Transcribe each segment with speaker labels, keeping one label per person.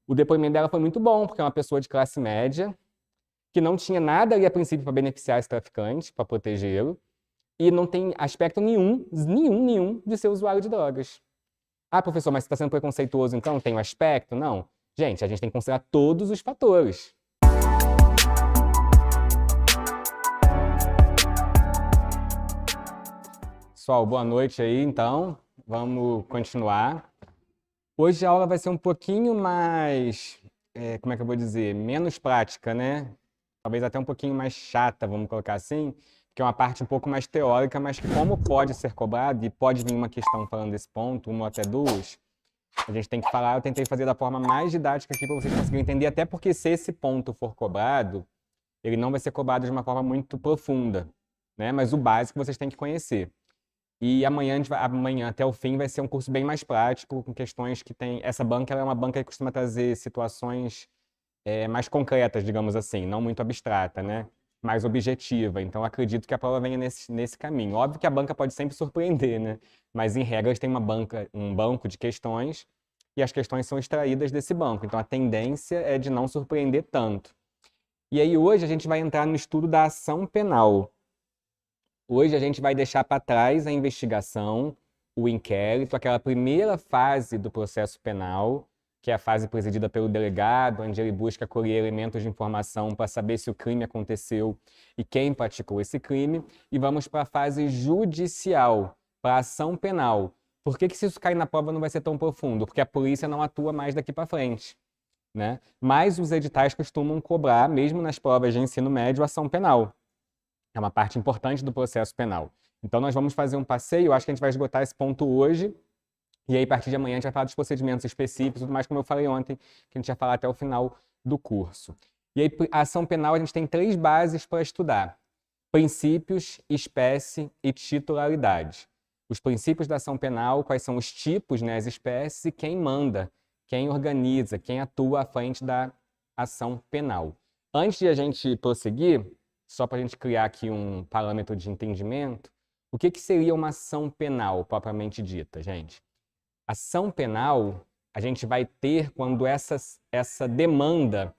Speaker 1: O depoimento dela foi muito bom, porque é uma pessoa de classe média, que não tinha nada ali a princípio para beneficiar esse traficante, para protegê-lo, e não tem aspecto nenhum de ser usuário de drogas. Ah, professor, mas você está sendo preconceituoso, então tem um aspecto? Não. Gente, a gente tem que considerar todos os fatores. Pessoal, boa noite aí, então. Vamos continuar. Hoje a aula vai ser um pouquinho mais, como é que eu vou dizer, menos prática, né? Talvez até um pouquinho mais chata, vamos colocar assim, que é uma parte um pouco mais teórica, mas que como pode ser cobrado, e pode vir uma questão falando desse ponto, uma ou até duas, a gente tem que falar, eu tentei fazer da forma mais didática aqui para vocês conseguirem entender, até porque se esse ponto for cobrado, ele não vai ser cobrado de uma forma muito profunda, né? Mas o básico vocês têm que conhecer. E amanhã, amanhã até o fim vai ser um curso bem mais prático, com questões que tem... Essa banca ela é uma banca que costuma trazer situações mais concretas, digamos assim, não muito abstrata, né? Mais objetiva. Então, acredito que a prova venha nesse caminho. Óbvio que a banca pode sempre surpreender, né? Mas, em regras, tem um banco de questões e as questões são extraídas desse banco. Então, a tendência é de não surpreender tanto. E aí, hoje, a gente vai entrar no estudo da ação penal. Hoje a gente vai deixar para trás a investigação, o inquérito, aquela primeira fase do processo penal, que é a fase presidida pelo delegado, onde ele busca colher elementos de informação para saber se o crime aconteceu e quem praticou esse crime. E vamos para a fase judicial, para a ação penal. Por que se isso cair na prova não vai ser tão profundo? Porque a polícia não atua mais daqui para frente, né? Mas os editais costumam cobrar, mesmo nas provas de ensino médio, ação penal. É uma parte importante do processo penal. Então, nós vamos fazer um passeio, acho que a gente vai esgotar esse ponto hoje, e aí, a partir de amanhã, a gente vai falar dos procedimentos específicos, tudo mais como eu falei ontem, que a gente vai falar até o final do curso. E aí, a ação penal, a gente tem 3 bases para estudar: princípios, espécie e titularidade. Os princípios da ação penal, quais são os tipos, né, as espécies, e quem manda, quem organiza, quem atua à frente da ação penal. Antes de a gente prosseguir, só para a gente criar aqui um parâmetro de entendimento, o que seria uma ação penal, propriamente dita, gente? Ação penal, a gente vai ter quando essa demanda,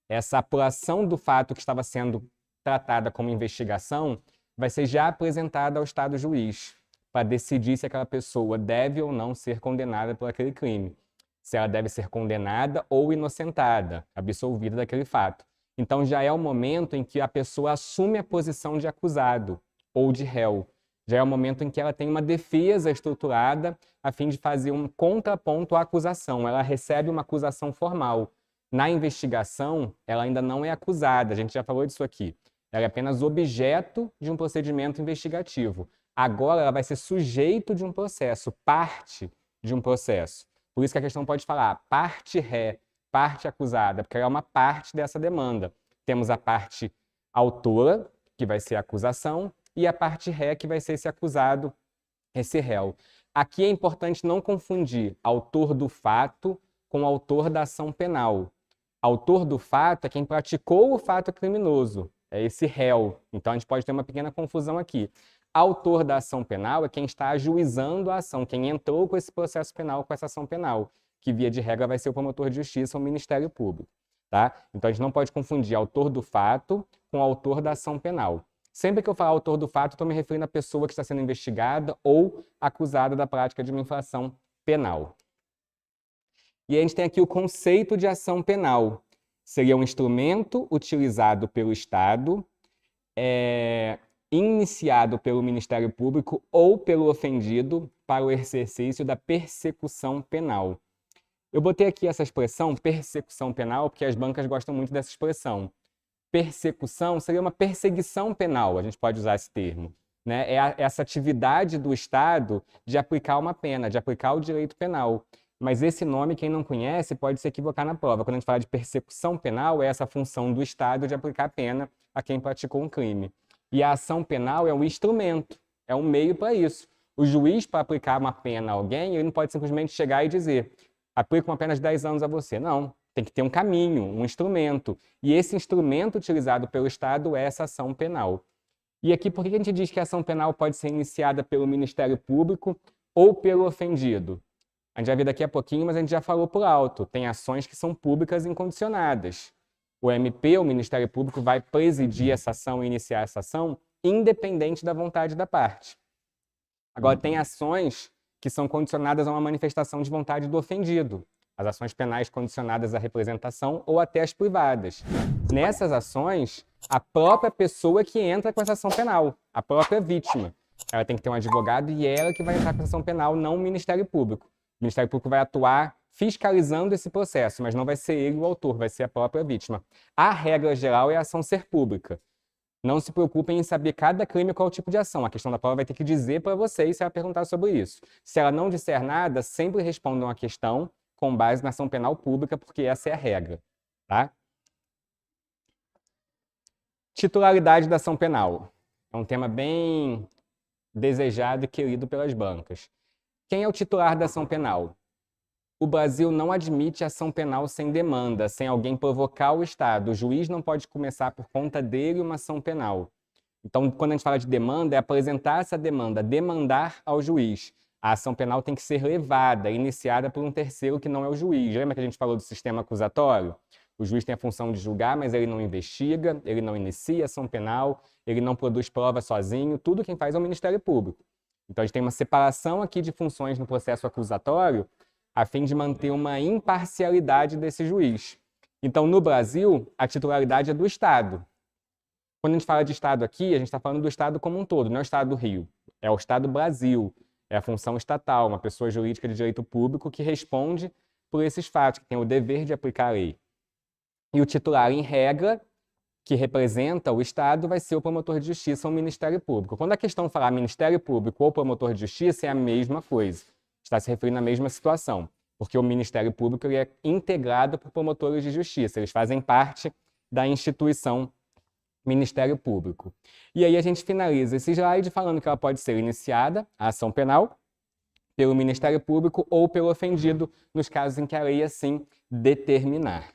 Speaker 1: essa apuração do fato que estava sendo tratada como investigação, vai ser já apresentada ao Estado juiz, para decidir se aquela pessoa deve ou não ser condenada por aquele crime. Se ela deve ser condenada ou inocentada, absolvida daquele fato. Então, já é o momento em que a pessoa assume a posição de acusado ou de réu. Já é o momento em que ela tem uma defesa estruturada a fim de fazer um contraponto à acusação. Ela recebe uma acusação formal. Na investigação, ela ainda não é acusada, a gente já falou disso aqui. Ela é apenas objeto de um procedimento investigativo. Agora, ela vai ser sujeito de um processo, parte de um processo. Por isso que a questão pode falar parte ré, parte acusada, porque ela é uma parte dessa demanda. Temos a parte autora, que vai ser a acusação, e a parte ré, que vai ser esse acusado, esse réu. Aqui é importante não confundir autor do fato com autor da ação penal. Autor do fato é quem praticou o fato criminoso, é esse réu. Então a gente pode ter uma pequena confusão aqui. Autor da ação penal é quem está ajuizando a ação, quem entrou com esse processo penal, com essa ação penal, que via de regra vai ser o promotor de justiça ou o Ministério Público, tá? Então a gente não pode confundir autor do fato com autor da ação penal. Sempre que eu falar autor do fato, estou me referindo à pessoa que está sendo investigada ou acusada da prática de uma infração penal. E a gente tem aqui o conceito de ação penal. Seria um instrumento utilizado pelo Estado, iniciado pelo Ministério Público ou pelo ofendido para o exercício da persecução penal. Eu botei aqui essa expressão, persecução penal, porque as bancas gostam muito dessa expressão. Persecução seria uma perseguição penal, a gente pode usar esse termo, né? É essa atividade do Estado de aplicar uma pena, de aplicar o direito penal. Mas esse nome, quem não conhece, pode se equivocar na prova. Quando a gente fala de persecução penal, é essa função do Estado de aplicar pena a quem praticou um crime. E a ação penal é um instrumento, é um meio para isso. O juiz, para aplicar uma pena a alguém, ele não pode simplesmente chegar e dizer: aplica uma pena de 10 anos a você. Não, tem que ter um caminho, um instrumento. E esse instrumento utilizado pelo Estado é essa ação penal. E aqui, por que a gente diz que a ação penal pode ser iniciada pelo Ministério Público ou pelo ofendido? A gente vai ver daqui a pouquinho, mas a gente já falou por alto. Tem ações que são públicas incondicionadas. O MP, o Ministério Público, vai presidir essa ação e iniciar essa ação independente da vontade da parte. Agora, tem ações que são condicionadas a uma manifestação de vontade do ofendido. As ações penais condicionadas à representação ou até as privadas. Nessas ações, a própria pessoa que entra com essa ação penal, a própria vítima. Ela tem que ter um advogado e ela que vai entrar com essa ação penal, não o Ministério Público. O Ministério Público vai atuar fiscalizando esse processo, mas não vai ser ele o autor, vai ser a própria vítima. A regra geral é a ação ser pública. Não se preocupem em saber cada crime qual é o tipo de ação. A questão da prova vai ter que dizer para vocês se ela perguntar sobre isso. Se ela não disser nada, sempre respondam a questão com base na ação penal pública, porque essa é a regra, tá? Titularidade da ação penal. É um tema bem desejado e querido pelas bancas. Quem é o titular da ação penal? O Brasil não admite ação penal sem demanda, sem alguém provocar o Estado. O juiz não pode começar por conta dele uma ação penal. Então, quando a gente fala de demanda, é apresentar essa demanda, demandar ao juiz. A ação penal tem que ser levada, iniciada por um terceiro que não é o juiz. Lembra que a gente falou do sistema acusatório? O juiz tem a função de julgar, mas ele não investiga, ele não inicia ação penal, ele não produz prova sozinho, tudo quem faz é o Ministério Público. Então, a gente tem uma separação aqui de funções no processo acusatório, a fim de manter uma imparcialidade desse juiz. Então, no Brasil, a titularidade é do Estado. Quando a gente fala de Estado aqui, a gente está falando do Estado como um todo, não é o Estado do Rio. É o Estado Brasil, é a função estatal, uma pessoa jurídica de direito público que responde por esses fatos, que tem o dever de aplicar a lei. E o titular, em regra, que representa o Estado, vai ser o promotor de justiça ou o Ministério Público. Quando a questão falar Ministério Público ou promotor de justiça, é a mesma coisa. Está se referindo à mesma situação, porque o Ministério Público ele é integrado por promotores de justiça, eles fazem parte da instituição Ministério Público. E aí a gente finaliza esse slide falando que ela pode ser iniciada, a ação penal, pelo Ministério Público ou pelo ofendido, nos casos em que a lei assim determinar.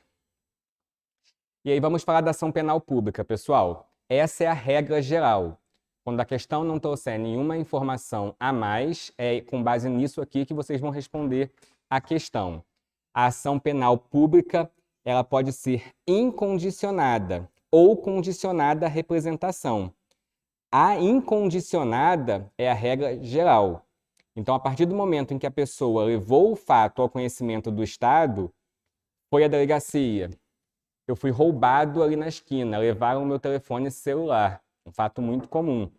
Speaker 1: E aí vamos falar da ação penal pública, pessoal. Essa é a regra geral. Quando a questão não trouxer nenhuma informação a mais, é com base nisso aqui que vocês vão responder a questão. A ação penal pública, ela pode ser incondicionada ou condicionada à representação. A incondicionada é a regra geral. Então, a partir do momento em que a pessoa levou o fato ao conhecimento do Estado, foi à delegacia, eu fui roubado ali na esquina, levaram o meu telefone celular, um fato muito comum.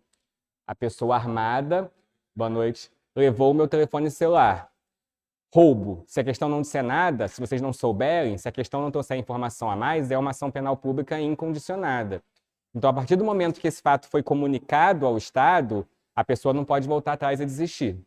Speaker 1: A pessoa armada, boa noite, levou o meu telefone celular. Roubo. Se a questão não disser nada, se vocês não souberem, se a questão não trouxer informação a mais, é uma ação penal pública incondicionada. Então, a partir do momento que esse fato foi comunicado ao Estado, a pessoa não pode voltar atrás e desistir.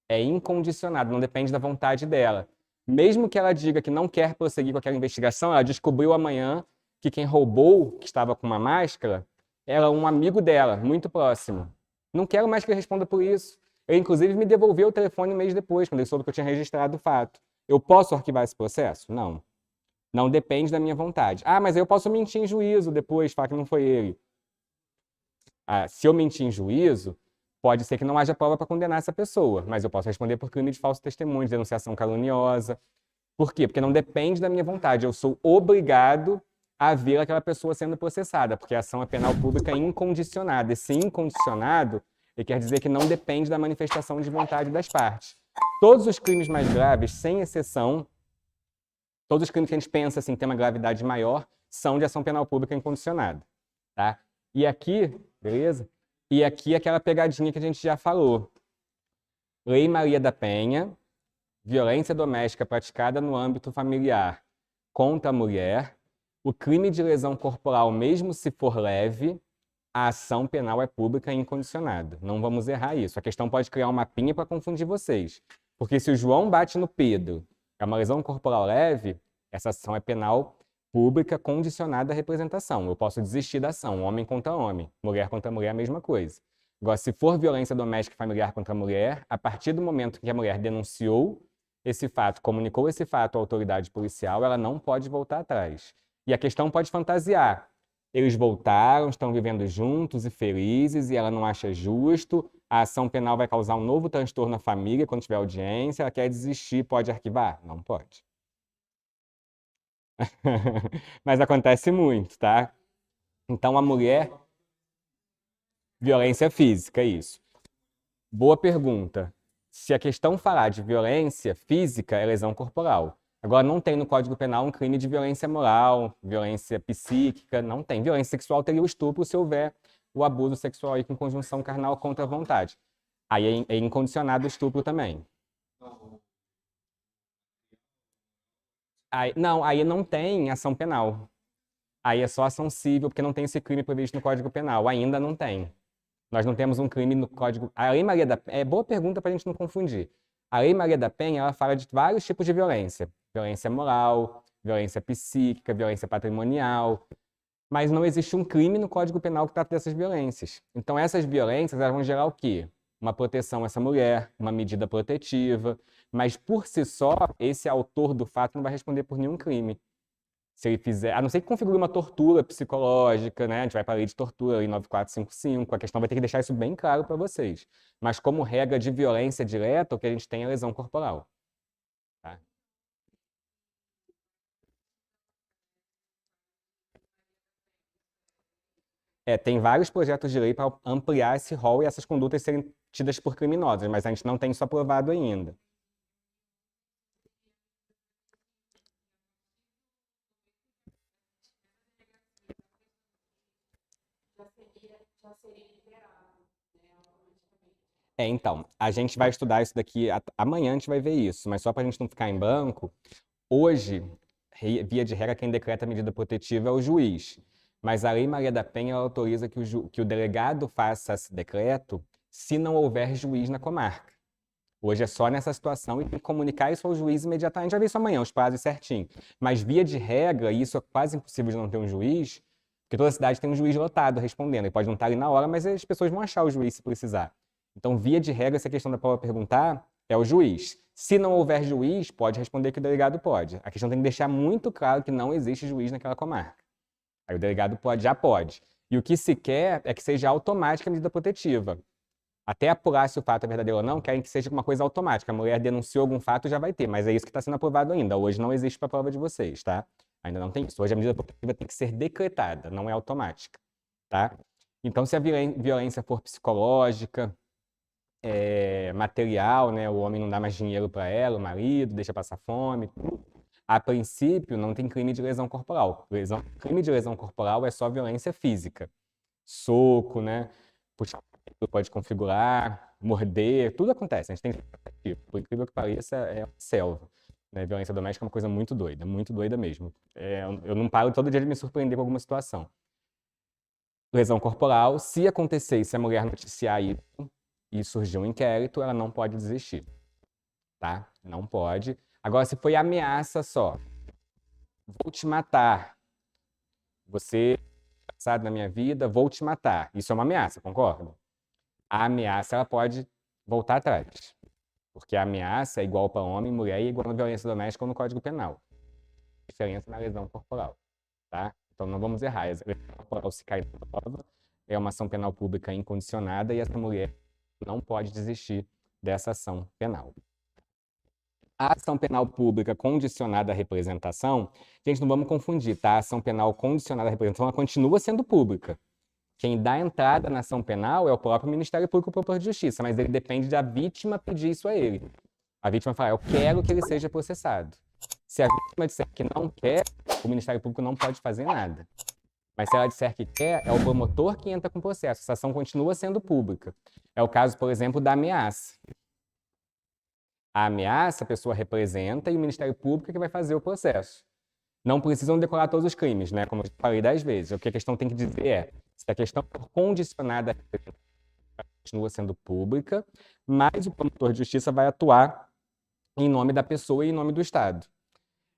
Speaker 1: É incondicionado, não depende da vontade dela. Mesmo que ela diga que não quer prosseguir com aquela investigação, ela descobriu amanhã que quem roubou, que estava com uma máscara, era um amigo dela, muito próximo. Não quero mais que ele responda por isso. Ele, inclusive, me devolveu o telefone um mês depois, quando ele soube que eu tinha registrado o fato. Eu posso arquivar esse processo? Não. Não depende da minha vontade. Ah, mas eu posso mentir em juízo depois, falar que não foi ele. Ah, se eu mentir em juízo, pode ser que não haja prova para condenar essa pessoa, mas eu posso responder por crime de falso testemunho, de denunciação caluniosa. Por quê? Porque não depende da minha vontade. Eu sou obrigado a ver aquela pessoa sendo processada, porque a ação é penal pública incondicionada. Esse incondicionado quer dizer que não depende da manifestação de vontade das partes. Todos os crimes mais graves, sem exceção, todos os crimes que a gente pensa assim, ter uma gravidade maior, são de ação penal pública incondicionada. Tá? E aqui, beleza? E aqui aquela pegadinha que a gente já falou. Lei Maria da Penha, violência doméstica praticada no âmbito familiar contra a mulher, o crime de lesão corporal, mesmo se for leve, a ação penal é pública e incondicionada. Não vamos errar isso. A questão pode criar um mapinha para confundir vocês. Porque se o João bate no Pedro, é uma lesão corporal leve, essa ação é penal pública condicionada à representação. Eu posso desistir da ação, homem contra homem, mulher contra mulher, a mesma coisa. Agora, se for violência doméstica familiar contra a mulher, a partir do momento que a mulher denunciou esse fato, comunicou esse fato à autoridade policial, ela não pode voltar atrás. E a questão pode fantasiar. Eles voltaram, estão vivendo juntos e felizes, e ela não acha justo A ação penal vai causar um novo transtorno na família quando tiver audiência. Ela quer desistir, pode arquivar? Não pode. Mas acontece muito, tá? Então, a mulher... Violência física, isso. Boa pergunta. Se a questão falar de violência física, é lesão corporal. Agora, não tem no Código Penal um crime de violência moral, violência psíquica, não tem. Violência sexual teria o estupro se houver o abuso sexual aí com conjunção carnal contra a vontade. Aí é incondicionado o estupro também. Aí não tem ação penal. Aí é só ação civil, porque não tem esse crime previsto no Código Penal. Ainda não tem. Nós não temos um crime no Código... A Lei Maria da Penha... É boa pergunta para a gente não confundir. A Lei Maria da Penha, ela fala de vários tipos de violência. Violência moral, violência psíquica, violência patrimonial. Mas não existe um crime no Código Penal que trata dessas violências. Então, essas violências, elas vão gerar o quê? Uma proteção a essa mulher, uma medida protetiva. Mas, por si só, esse autor do fato não vai responder por nenhum crime. Se ele fizer, a não ser que configure uma tortura psicológica, né? A gente vai para a lei de tortura, em 9455, a questão vai ter que deixar isso bem claro para vocês. Mas como regra de violência direta, o que a gente tem é lesão corporal. Tá? Tem vários projetos de lei para ampliar esse rol e essas condutas serem tidas por criminosas, mas a gente não tem isso aprovado ainda. Então, a gente vai estudar isso daqui, amanhã a gente vai ver isso, mas só para a gente não ficar em branco, hoje, via de regra, quem decreta a medida protetiva é o juiz. Mas a Lei Maria da Penha autoriza que o delegado faça esse decreto se não houver juiz na comarca. Hoje é só nessa situação e tem que comunicar isso ao juiz imediatamente. Já vi isso amanhã, os prazos certinho. Mas via de regra, e isso é quase impossível de não ter um juiz, porque toda cidade tem um juiz lotado respondendo. Ele pode não estar ali na hora, mas as pessoas vão achar o juiz se precisar. Então, via de regra, se a questão da prova perguntar, é o juiz. Se não houver juiz, pode responder que o delegado pode. A questão tem que deixar muito claro que não existe juiz naquela comarca. Aí o delegado pode, já pode. E o que se quer é que seja automática a medida protetiva. Até apurar se o fato é verdadeiro ou não, querem que seja uma coisa automática. A mulher denunciou algum fato, já vai ter, mas é isso que está sendo aprovado ainda. Hoje não existe para a prova de vocês, tá? Ainda não tem isso. Hoje a medida protetiva tem que ser decretada, não é automática, tá? Então, se a violência for psicológica, material, né? O homem não dá mais dinheiro para ela, o marido, deixa passar fome, tudo. A princípio, não tem crime de lesão corporal. Crime de lesão corporal é só violência física. Soco, né? Puxar o cabelo pode configurar, morder, tudo acontece. A gente tem, por incrível que pareça, é uma selva. Né? Violência doméstica é uma coisa muito doida mesmo. Eu não paro todo dia de me surpreender com alguma situação. Lesão corporal, se acontecer e se a mulher noticiar isso e surgir um inquérito, ela não pode desistir. Tá? Não pode. Agora, se foi ameaça só, vou te matar, você é passado na minha vida, vou te matar. Isso é uma ameaça, concorda? A ameaça, ela pode voltar atrás. Porque a ameaça é igual para homem e mulher e igual na violência doméstica ou no Código Penal. Diferença na lesão corporal, tá? Então não vamos errar. A lesão corporal, se cair na prova, é uma ação penal pública incondicionada e essa mulher não pode desistir dessa ação penal. A ação penal pública condicionada à representação, gente, não vamos confundir, tá? A ação penal condicionada à representação, ela continua sendo pública. Quem dá entrada na ação penal é o próprio Ministério Público Promotor de Justiça, mas ele depende da vítima pedir isso a ele. A vítima fala, eu quero que ele seja processado. Se a vítima disser que não quer, o Ministério Público não pode fazer nada. Mas se ela disser que quer, é o promotor que entra com o processo. Essa ação continua sendo pública. É o caso, por exemplo, da ameaça. A ameaça a pessoa representa e o Ministério Público é que vai fazer o processo. Não precisam decorar todos os crimes, né? Como eu já falei 10 vezes. O que a questão tem que dizer é, se a questão for condicionada continua sendo pública, mas o promotor de justiça vai atuar em nome da pessoa e em nome do Estado.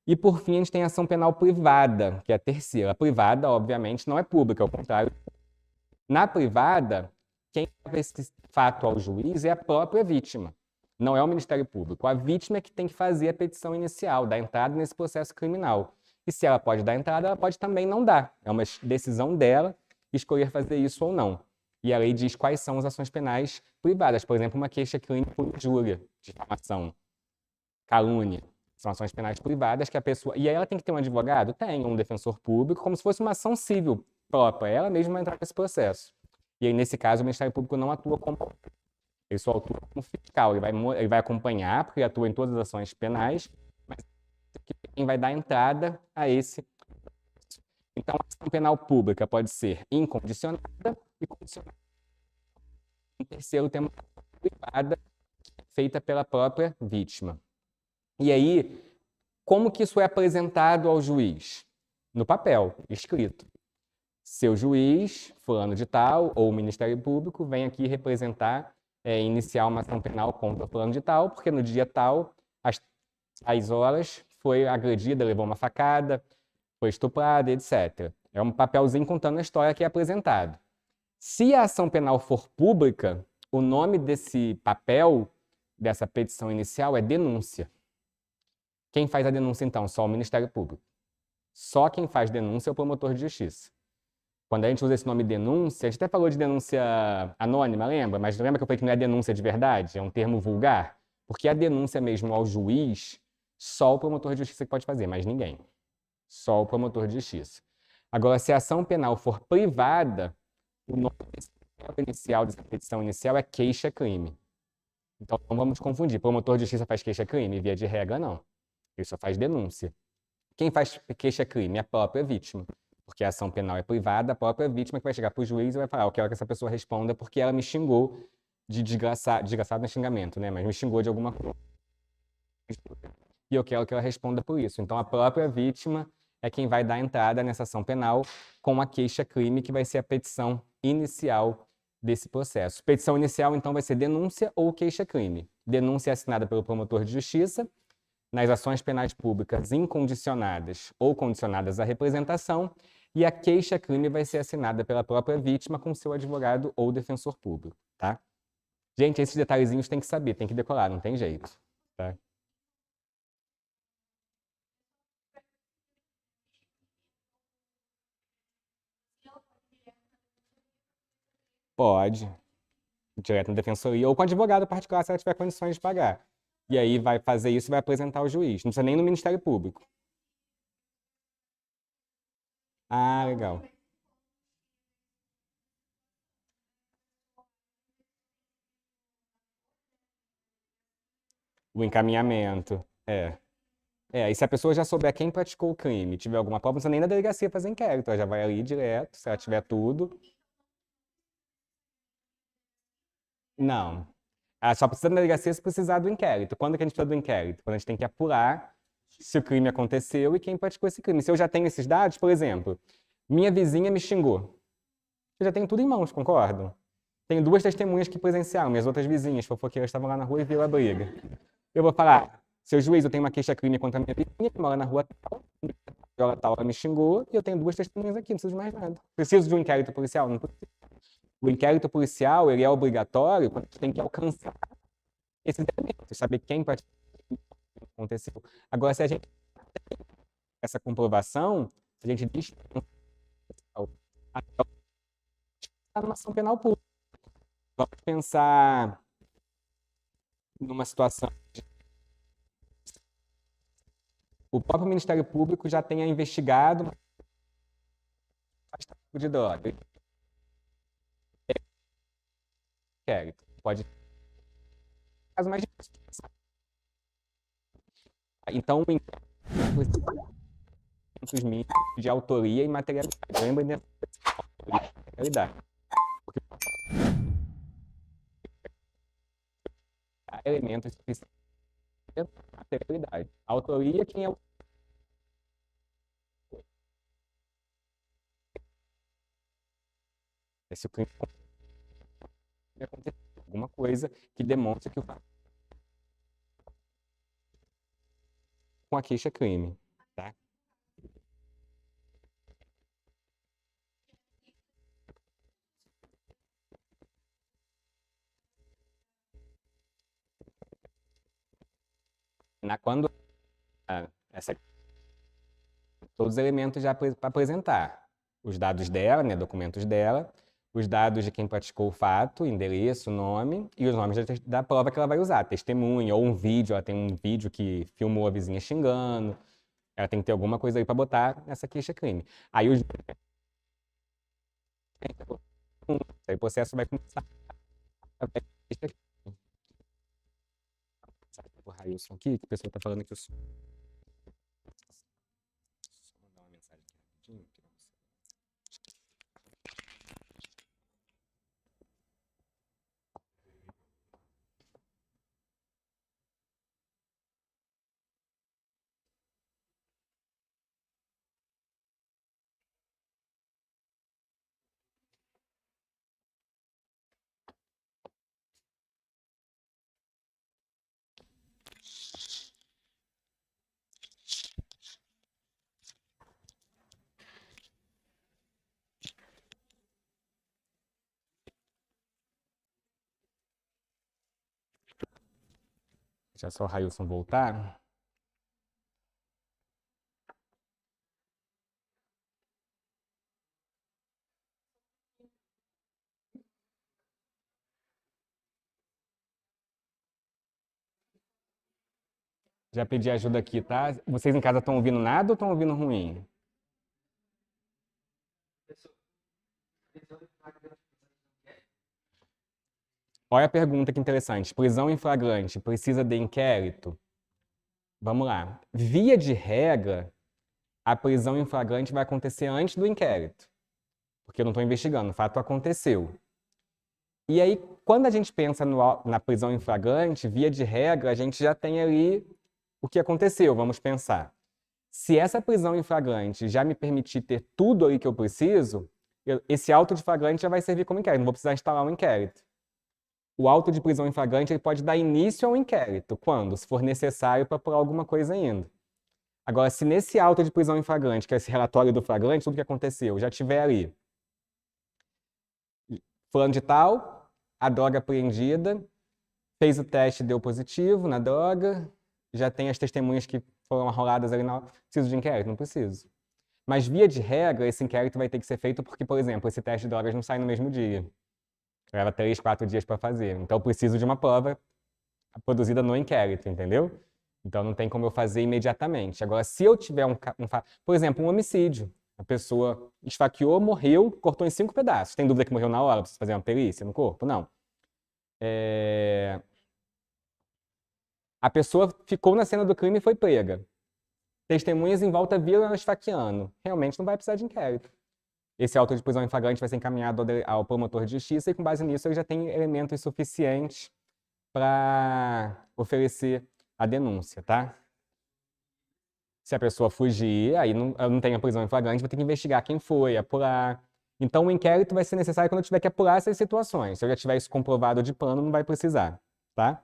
Speaker 1: E, por fim, a gente tem a ação penal privada, que é a terceira. A privada, obviamente, não é pública, ao contrário. Na privada, quem leva esse fato ao juiz é a própria vítima. Não é o Ministério Público. A vítima é que tem que fazer a petição inicial, dar entrada nesse processo criminal. E se ela pode dar entrada, ela pode também não dar. É uma decisão dela escolher fazer isso ou não. E a lei diz quais são as ações penais privadas. Por exemplo, uma queixa-crime por injúria, difamação, calúnia. São ações penais privadas que a pessoa... E aí ela tem que ter um advogado? Tem, um defensor público, como se fosse uma ação civil própria. Ela mesma vai entrar nesse processo. E aí, nesse caso, o Ministério Público não atua como... Ele só atua como fiscal. Ele vai acompanhar, porque ele atua em todas as ações penais, mas quem vai dar entrada a esse... Então, a ação penal pública pode ser incondicionada e condicionada. Em terceiro, tem uma ação privada feita pela própria vítima. E aí, como que isso é apresentado ao juiz? No papel, escrito. Seu juiz, fulano de tal, ou o Ministério Público, vem aqui representar, iniciar uma ação penal contra fulano de tal, porque no dia tal, às 6 horas, foi agredida, levou uma facada, foi estuprada, etc. É um papelzinho contando a história que é apresentado. Se a ação penal for pública, o nome desse papel, dessa petição inicial, é denúncia. Quem faz a denúncia, então? Só o Ministério Público. Só quem faz denúncia é o promotor de justiça. Quando a gente usa esse nome denúncia, a gente até falou de denúncia anônima, lembra? Mas lembra que eu falei que não é denúncia de verdade? É um termo vulgar? Porque a denúncia mesmo ao juiz, só o promotor de justiça que pode fazer, mas ninguém. Só o promotor de justiça. Agora, se a ação penal for privada, o nome inicial dessa petição inicial é queixa-crime. Então, não vamos confundir. Promotor de justiça faz queixa-crime? Via de regra, não. Ele só faz denúncia. Quem faz queixa-crime? É a própria vítima. Porque a ação penal é privada, a própria vítima que vai chegar para o juiz e vai falar: eu quero que essa pessoa responda porque ela me xingou de desgraçado. Desgraçado não é xingamento, né? Mas me xingou de alguma coisa. E eu quero que ela responda por isso. Então, a própria vítima é quem vai dar entrada nessa ação penal com a queixa-crime, que vai ser a petição inicial desse processo. Petição inicial, então, vai ser denúncia ou queixa-crime. Denúncia é assinada pelo promotor de justiça. Nas ações penais públicas incondicionadas ou condicionadas à representação, e a queixa-crime vai ser assinada pela própria vítima com seu advogado ou defensor público, tá? Gente, esses detalhezinhos tem que saber, tem que decorar, não tem jeito, tá? Pode, direto na defensoria ou com advogado particular se ela tiver condições de pagar. E aí vai fazer isso e vai apresentar ao juiz. Não precisa nem no Ministério Público. Ah, legal. O encaminhamento. E se a pessoa já souber quem praticou o crime, tiver alguma prova, não precisa nem na delegacia fazer inquérito. Ela já vai ali direto, se ela tiver tudo. Não. Ela só precisa da delegacia se precisar do inquérito. Quando que a gente precisa do inquérito? Quando a gente tem que apurar se o crime aconteceu e quem praticou esse crime. Se eu já tenho esses dados, por exemplo, minha vizinha me xingou. Eu já tenho tudo em mãos, concordam? Tenho 2 testemunhas que presenciaram, minhas outras vizinhas, fofoqueiras, estavam lá na rua e viram a briga. Eu vou falar: seu juiz, eu tenho uma queixa-crime contra a minha vizinha, que mora na rua tal, ela tal, ela me xingou, e eu tenho 2 testemunhas aqui, não preciso de mais nada. Preciso de um inquérito policial? Não preciso. O inquérito policial, ele é obrigatório quando a gente tem que alcançar esses elementos, saber quem praticou, o que aconteceu. Agora, se a gente tem essa comprovação, a gente diz a numa ação penal pública. Vamos pensar numa situação. O próprio Ministério Público já tenha investigado tráfico de droga. Pode caso mais difícil. Então, os mínimos de autoria e materialidade. Lembra dessa materialidade. Porque há elementos suficientes de materialidade. A autoria, quem é o se o crime aconteceu, alguma coisa que demonstra que o fato com a queixa-crime, tá? Quando todos os elementos já para apresentar os dados dela, né, documentos dela, os dados de quem praticou o fato, endereço, nome, e os nomes da prova que ela vai usar, testemunha, ou um vídeo, ela tem um vídeo que filmou a vizinha xingando, ela tem que ter alguma coisa aí para botar nessa queixa-crime. Aí o processo vai começar a o Railson aqui, que a pessoa está falando que eu sou. Só mandar uma mensagem aqui rapidinho. Já só o Railson voltar. Já pedi ajuda aqui, tá? Vocês em casa estão ouvindo nada ou estão ouvindo ruim? Olha a pergunta que interessante. Prisão em flagrante precisa de inquérito? Vamos lá. Via de regra, a prisão em flagrante vai acontecer antes do inquérito, porque eu não estou investigando, o fato aconteceu. E aí, quando a gente pensa na prisão em flagrante, via de regra, a gente já tem ali o que aconteceu, vamos pensar. Se essa prisão em flagrante já me permitir ter tudo ali que eu preciso, esse auto de flagrante já vai servir como inquérito, não vou precisar instalar um inquérito. O auto de prisão em flagrante ele pode dar início ao inquérito, quando? Se for necessário para apurar alguma coisa ainda. Agora, se nesse auto de prisão em flagrante, que é esse relatório do flagrante, tudo que aconteceu, já tiver ali, fulano de tal, a droga apreendida, fez o teste, deu positivo na droga, já tem as testemunhas que foram arroladas ali na... Preciso de inquérito? Não preciso. Mas, via de regra, esse inquérito vai ter que ser feito porque, por exemplo, esse teste de drogas não sai no mesmo dia. Leva 3, 4 dias para fazer. Então, eu preciso de uma prova produzida no inquérito, entendeu? Então, não tem como eu fazer imediatamente. Agora, se eu tiver por exemplo, um homicídio. A pessoa esfaqueou, morreu, cortou em 5 pedaços. Tem dúvida que morreu na hora? Precisa fazer uma perícia no corpo? Não. A pessoa ficou na cena do crime e foi prega. Testemunhas em volta viram ela esfaqueando. Realmente não vai precisar de inquérito. Esse auto de prisão em flagrante vai ser encaminhado ao promotor de justiça e, com base nisso, ele já tem elementos suficientes para oferecer a denúncia, tá? Se a pessoa fugir, aí eu não tenho a prisão em flagrante, vou ter que investigar quem foi, apurar. Então, o inquérito vai ser necessário quando eu tiver que apurar essas situações. Se eu já tiver isso comprovado de plano, não vai precisar, tá?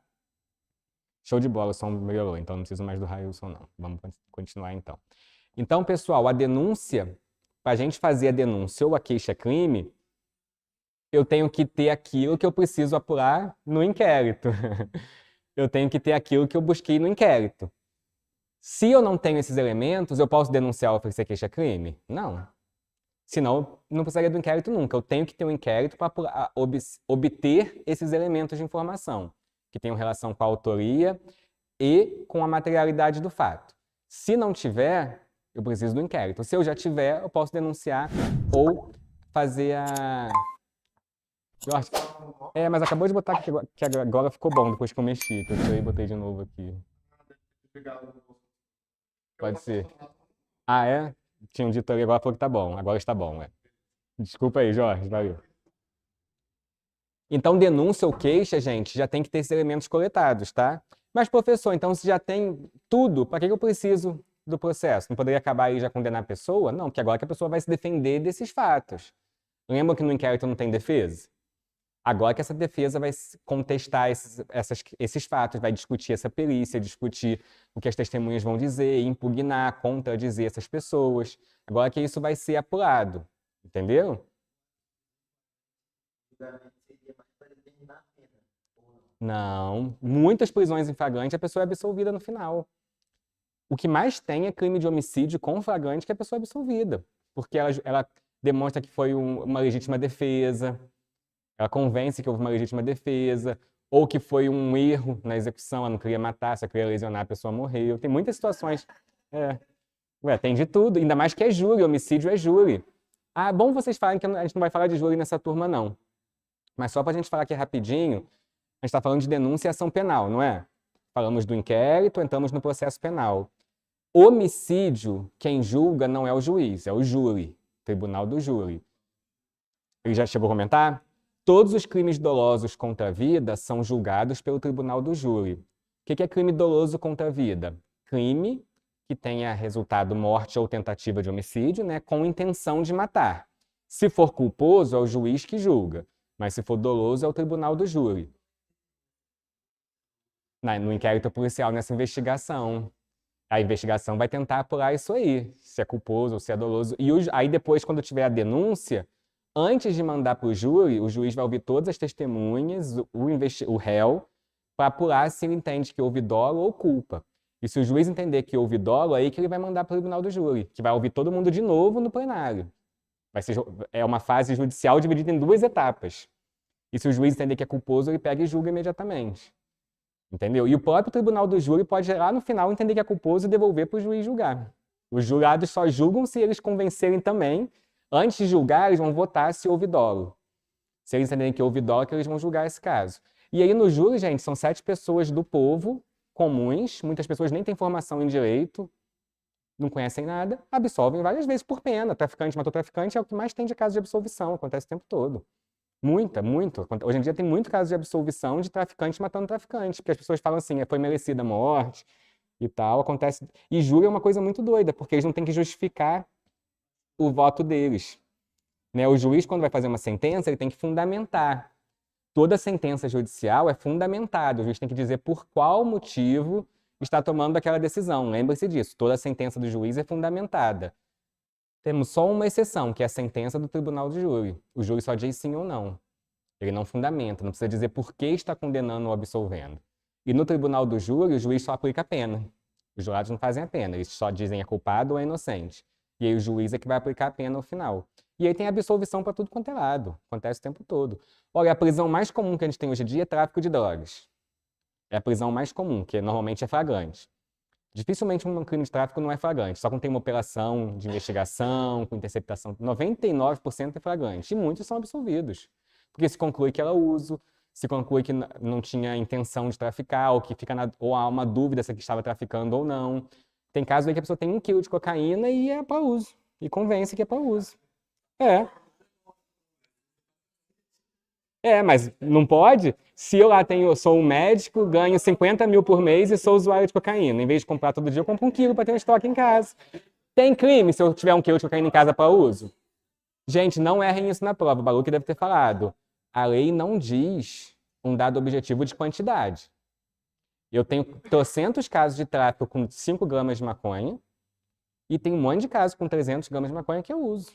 Speaker 1: Show de bola, o som melhorou, então não preciso mais do Railson, não. Vamos continuar, então. Então, pessoal, a denúncia, para a gente fazer a denúncia ou a queixa-crime, eu tenho que ter aquilo que eu preciso apurar no inquérito. Eu tenho que ter aquilo que eu busquei no inquérito. Se eu não tenho esses elementos, eu posso denunciar ou oferecer queixa-crime? Não. Senão, não precisaria do inquérito nunca. Eu tenho que ter um inquérito para obter esses elementos de informação, que tenham relação com a autoria e com a materialidade do fato. Se não tiver, eu preciso do inquérito. Se eu já tiver, eu posso denunciar ou fazer a... Jorge, mas acabou de botar aqui, que agora ficou bom depois que eu mexi. Eu tirei e botei de novo aqui. Pode ser. Ah, é? Tinha um dito ali, agora falou que tá bom. Agora está bom, Desculpa aí, Jorge. Valeu. Então, denúncia ou queixa, gente, já tem que ter esses elementos coletados, tá? Mas, professor, então se já tem tudo, para que eu preciso do processo? Não poderia acabar aí já condenar a pessoa? Não, porque agora que a pessoa vai se defender desses fatos. Lembra que no inquérito não tem defesa? Agora que essa defesa vai contestar esses fatos, vai discutir essa perícia, discutir o que as testemunhas vão dizer, impugnar, contradizer essas pessoas. Agora que isso vai ser apurado, entendeu? Não, muitas prisões em flagrante a pessoa é absolvida no final. O que mais tem é crime de homicídio com flagrante que a pessoa é absolvida, porque ela demonstra que foi uma legítima defesa, ela convence que houve uma legítima defesa, ou que foi um erro na execução, ela não queria matar, só queria lesionar, a pessoa morreu. Tem muitas situações. Tem de tudo, ainda mais que é júri, homicídio é júri. Ah, bom vocês falarem que a gente não vai falar de júri nessa turma, não. Mas só para a gente falar aqui rapidinho, a gente está falando de denúncia e ação penal, não é? Falamos do inquérito, entramos no processo penal. Homicídio, quem julga não é o juiz, é o júri, tribunal do júri. Ele já chegou a comentar? Todos os crimes dolosos contra a vida são julgados pelo tribunal do júri. O que é crime doloso contra a vida? Crime que tenha resultado morte ou tentativa de homicídio, né, com intenção de matar. Se for culposo, é o juiz que julga, mas se for doloso, é o tribunal do júri. No inquérito policial, nessa investigação. A investigação vai tentar apurar isso aí, se é culposo ou se é doloso. E aí depois, quando tiver a denúncia, antes de mandar para o júri, o juiz vai ouvir todas as testemunhas, o réu, para apurar se ele entende que houve dolo ou culpa. E se o juiz entender que houve dolo, aí que ele vai mandar para o tribunal do júri, que vai ouvir todo mundo de novo no plenário. É uma fase judicial dividida em 2 etapas. E se o juiz entender que é culposo, ele pega e julga imediatamente. Entendeu? E o próprio tribunal do júri pode, lá no final, entender que é culposo e devolver para o juiz julgar. Os jurados só julgam se eles convencerem também. Antes de julgar, eles vão votar se houve dolo. Se eles entenderem que houve dolo, que eles vão julgar esse caso. E aí no júri, gente, são 7 pessoas do povo, comuns, muitas pessoas nem têm formação em direito, não conhecem nada, absolvem várias vezes por pena. Traficante matou traficante é o que mais tem de caso de absolvição, acontece o tempo todo. Muito. Hoje em dia tem muito caso de absolvição de traficante matando traficante, porque as pessoas falam assim, foi merecida a morte e tal, acontece. E júri é uma coisa muito doida, porque eles não têm que justificar o voto deles. Né? O juiz, quando vai fazer uma sentença, ele tem que fundamentar. Toda sentença judicial é fundamentada. O juiz tem que dizer por qual motivo está tomando aquela decisão. Lembre-se disso. Toda sentença do juiz é fundamentada. Temos só uma exceção, que é a sentença do tribunal do júri. O júri só diz sim ou não. Ele não fundamenta, não precisa dizer por que está condenando ou absolvendo. E no tribunal do júri, o juiz só aplica a pena. Os jurados não fazem a pena, eles só dizem é culpado ou é inocente. E aí o juiz é que vai aplicar a pena no final. E aí tem absolvição para tudo quanto é lado. Acontece o tempo todo. Olha, a prisão mais comum que a gente tem hoje em dia é tráfico de drogas. É a prisão mais comum, que normalmente é flagrante. Dificilmente um crime de tráfico não é flagrante, só quando tem uma operação de investigação, com interceptação. 99% é flagrante, e muitos são absolvidos. Porque se conclui que era uso, se conclui que não tinha intenção de traficar, ou há uma dúvida se ele estava traficando ou não. Tem casos aí que a pessoa tem 1 quilo de cocaína e é para uso, e convence que é para uso. Mas não pode? Se eu lá sou um médico, ganho 50 mil por mês e sou usuário de cocaína. Em vez de comprar todo dia, eu compro 1 quilo para ter um estoque em casa. Tem crime se eu tiver 1 quilo de cocaína em casa para uso? Gente, não errem isso na prova. O Baruch deve ter falado. A lei não diz um dado objetivo de quantidade. Eu tenho trocentos casos de tráfico com 5 gramas de maconha e tem um monte de casos com 300 gramas de maconha que eu uso.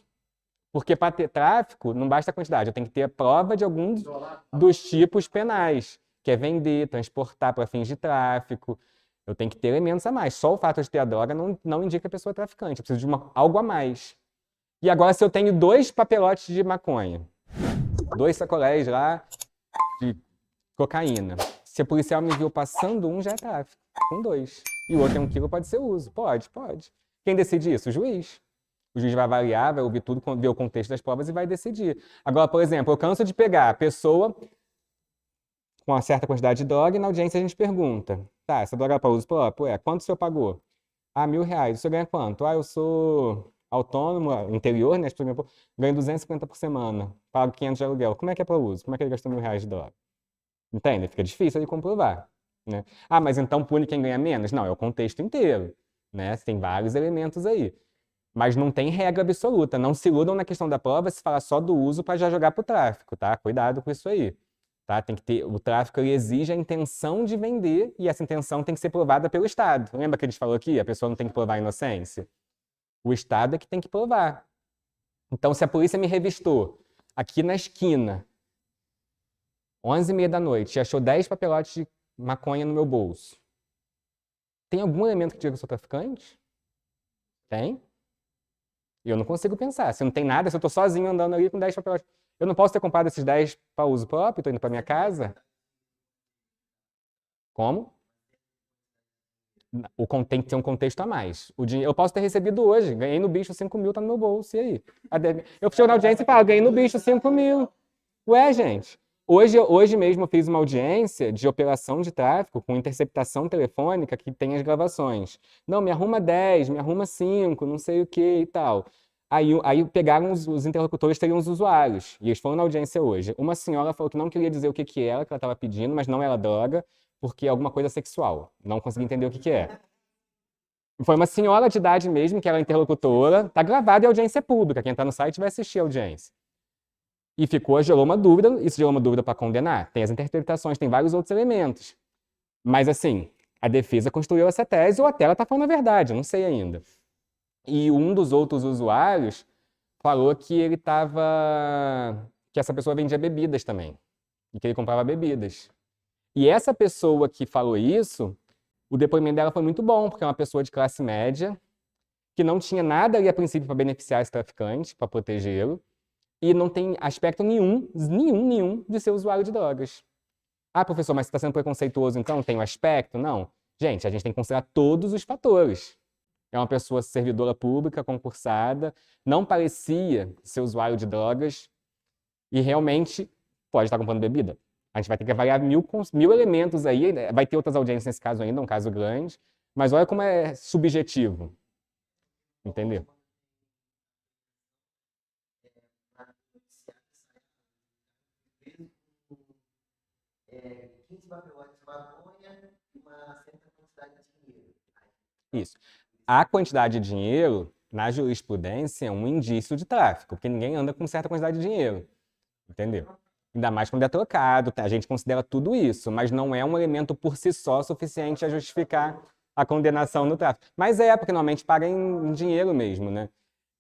Speaker 1: Porque para ter tráfico, não basta a quantidade, eu tenho que ter a prova de alguns dos tipos penais, que é vender, transportar para fins de tráfico. Eu tenho que ter elementos a mais. Só o fato de ter a droga não indica que a pessoa é traficante. Eu preciso de algo a mais. E agora, se eu tenho 2 papelotes de maconha, 2 sacolés lá de cocaína, se o policial me viu passando um, já é tráfico, com 2. E o outro é 1 quilo, pode ser uso. Pode. Quem decide isso? O juiz. O juiz vai avaliar, vai ouvir tudo, ver o contexto das provas e vai decidir. Agora, por exemplo, eu canso de pegar a pessoa com uma certa quantidade de droga e na audiência a gente pergunta, tá, essa droga é para uso próprio? Quanto o senhor pagou? R$1.000. O senhor ganha quanto? Eu sou autônomo, interior, né? Ganho 250 por semana, pago 500 de aluguel. Como é que é para uso? Como é que ele gastou R$1.000 de droga? Entende? Fica difícil de comprovar. Né? Mas então pune quem ganha menos? Não, é o contexto inteiro. Né? Tem vários elementos aí. Mas não tem regra absoluta. Não se iludam na questão da prova se falar só do uso para já jogar para o tráfico, tá? Cuidado com isso aí. Tá? Tem que ter, o tráfico ele exige a intenção de vender e essa intenção tem que ser provada pelo Estado. Lembra que a gente falou aqui? A pessoa não tem que provar a inocência? O Estado é que tem que provar. Então, se a polícia me revistou aqui na esquina, 11h30 da noite, e achou 10 papelotes de maconha no meu bolso, tem algum elemento que diga que eu sou traficante? Tem? E eu não consigo pensar. Se não tem nada, se eu tô sozinho andando ali com 10 papelotes, eu não posso ter comprado esses 10 para uso próprio, tô indo para minha casa? Como? Tem que ter um contexto a mais. O dinheiro, eu posso ter recebido hoje, ganhei no bicho 5 mil, tá no meu bolso, e aí? Eu chego na audiência e falo, ganhei no bicho 5 mil. Ué, gente, hoje mesmo eu fiz uma audiência de operação de tráfego com interceptação telefônica que tem as gravações. Não, me arruma 10, me arruma 5, não sei o que e tal. Aí pegaram os interlocutores, teriam os usuários, e eles foram na audiência hoje. Uma senhora falou que não queria dizer o que era, que ela estava pedindo, mas não era droga, porque é alguma coisa sexual. Não consegui entender o que é. Foi uma senhora de idade mesmo, que era interlocutora, tá gravado em audiência pública, quem tá no site vai assistir a audiência. E gerou uma dúvida, isso gerou uma dúvida para condenar. Tem as interpretações, tem vários outros elementos. Mas assim, a defesa construiu essa tese ou até ela tá falando a verdade, eu não sei ainda. E um dos outros usuários falou que que essa pessoa vendia bebidas também. E que ele comprava bebidas. E essa pessoa que falou isso, o depoimento dela foi muito bom, porque é uma pessoa de classe média, que não tinha nada ali a princípio para beneficiar esse traficante, para protegê-lo, e não tem aspecto nenhum de ser usuário de drogas. Ah, professor, mas você está sendo preconceituoso, então tem um aspecto? Não. Gente, a gente tem que considerar todos os fatores. É uma pessoa servidora pública, concursada, não parecia ser usuário de drogas e realmente pode estar comprando bebida. A gente vai ter que avaliar mil elementos aí, vai ter outras audiências nesse caso ainda, um caso grande, mas olha como é subjetivo. Entendeu? Isso. A quantidade de dinheiro, na jurisprudência, é um indício de tráfico, porque ninguém anda com certa quantidade de dinheiro. Entendeu? Ainda mais quando é trocado, a gente considera tudo isso, mas não é um elemento por si só suficiente a justificar a condenação no tráfico. Mas porque normalmente paga em dinheiro mesmo, né?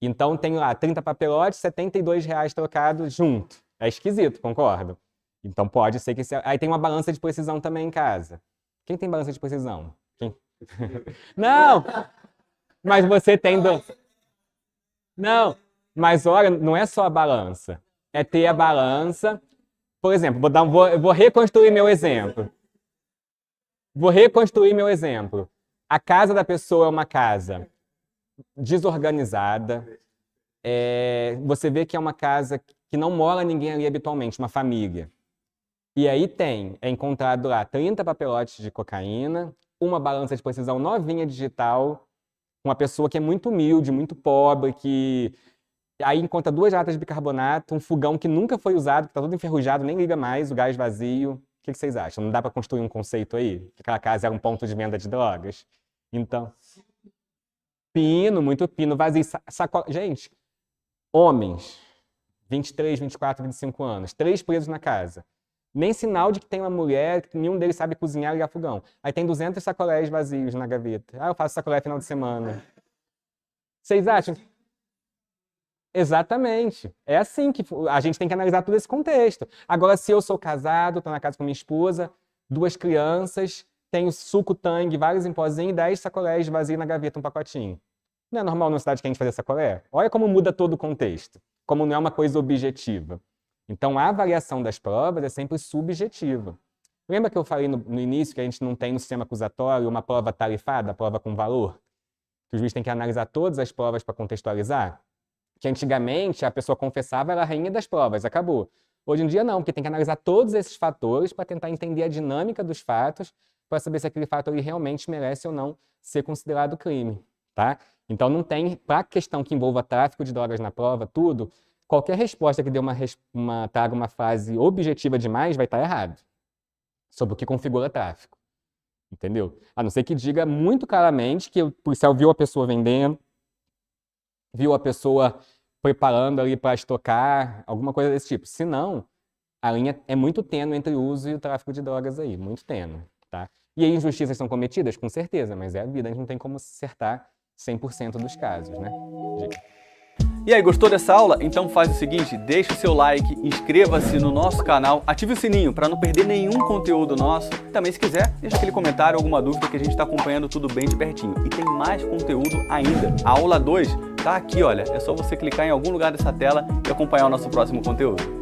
Speaker 1: Então tem lá 30 papelotes, R$ 72 trocados junto. É esquisito, concordo? Então pode ser que... Aí tem uma balança de precisão também em casa. Quem tem balança de precisão? Quem? Não! Mas você tem... Não, mas olha, não é só a balança. É ter a balança... Por exemplo, eu vou reconstruir meu exemplo. A casa da pessoa é uma casa desorganizada. Você vê que é uma casa que não mora ninguém ali habitualmente, uma família. E aí é encontrado lá 30 papelotes de cocaína, uma balança de precisão novinha digital, uma pessoa que é muito humilde, muito pobre, que... Aí encontra 2 latas de bicarbonato, um fogão que nunca foi usado, que está todo enferrujado, nem liga mais, o gás vazio. O que vocês acham? Não dá para construir um conceito aí? Que aquela casa era um ponto de venda de drogas? Então, muito pino, vazio. Gente, homens, 23, 24, 25 anos, 3 presos na casa. Nem sinal de que tem uma mulher, que nenhum deles sabe cozinhar e ligar fogão. Aí tem 200 sacolés vazios na gaveta. Eu faço sacolé final de semana. Vocês acham? Exatamente. É assim que a gente tem que analisar todo esse contexto. Agora, se eu sou casado, estou na casa com minha esposa, 2 crianças, tenho suco, tangue, vários em pozinho e 10 sacolés vazios na gaveta, um pacotinho. Não é normal numa cidade que a gente fazer sacolé? Olha como muda todo o contexto. Como não é uma coisa objetiva. Então, a avaliação das provas é sempre subjetiva. Lembra que eu falei no início que a gente não tem no sistema acusatório uma prova tarifada, prova com valor? Que o juiz tem que analisar todas as provas para contextualizar? Que antigamente a pessoa confessava, era a rainha das provas, acabou. Hoje em dia não, porque tem que analisar todos esses fatores para tentar entender a dinâmica dos fatos, para saber se aquele fato ali realmente merece ou não ser considerado crime, tá? Então não tem, para a questão que envolva tráfico de drogas na prova, tudo, qualquer resposta que dê traga uma frase objetiva demais vai estar errado sobre o que configura tráfico, entendeu? A não ser que diga muito claramente que o policial viu a pessoa vendendo, viu a pessoa preparando ali para estocar, alguma coisa desse tipo. Se não, a linha é muito tênue entre o uso e o tráfico de drogas aí, muito tênue, tá? E aí injustiças são cometidas? Com certeza, mas é a vida, a gente não tem como acertar 100% dos casos, né?
Speaker 2: E aí, gostou dessa aula? Então faz o seguinte, deixa o seu like, inscreva-se no nosso canal, ative o sininho para não perder nenhum conteúdo nosso. Também, se quiser, deixa aquele comentário, alguma dúvida que a gente está acompanhando tudo bem de pertinho. E tem mais conteúdo ainda. A aula 2 Tá aqui, olha, é só você clicar em algum lugar dessa tela e acompanhar o nosso próximo conteúdo.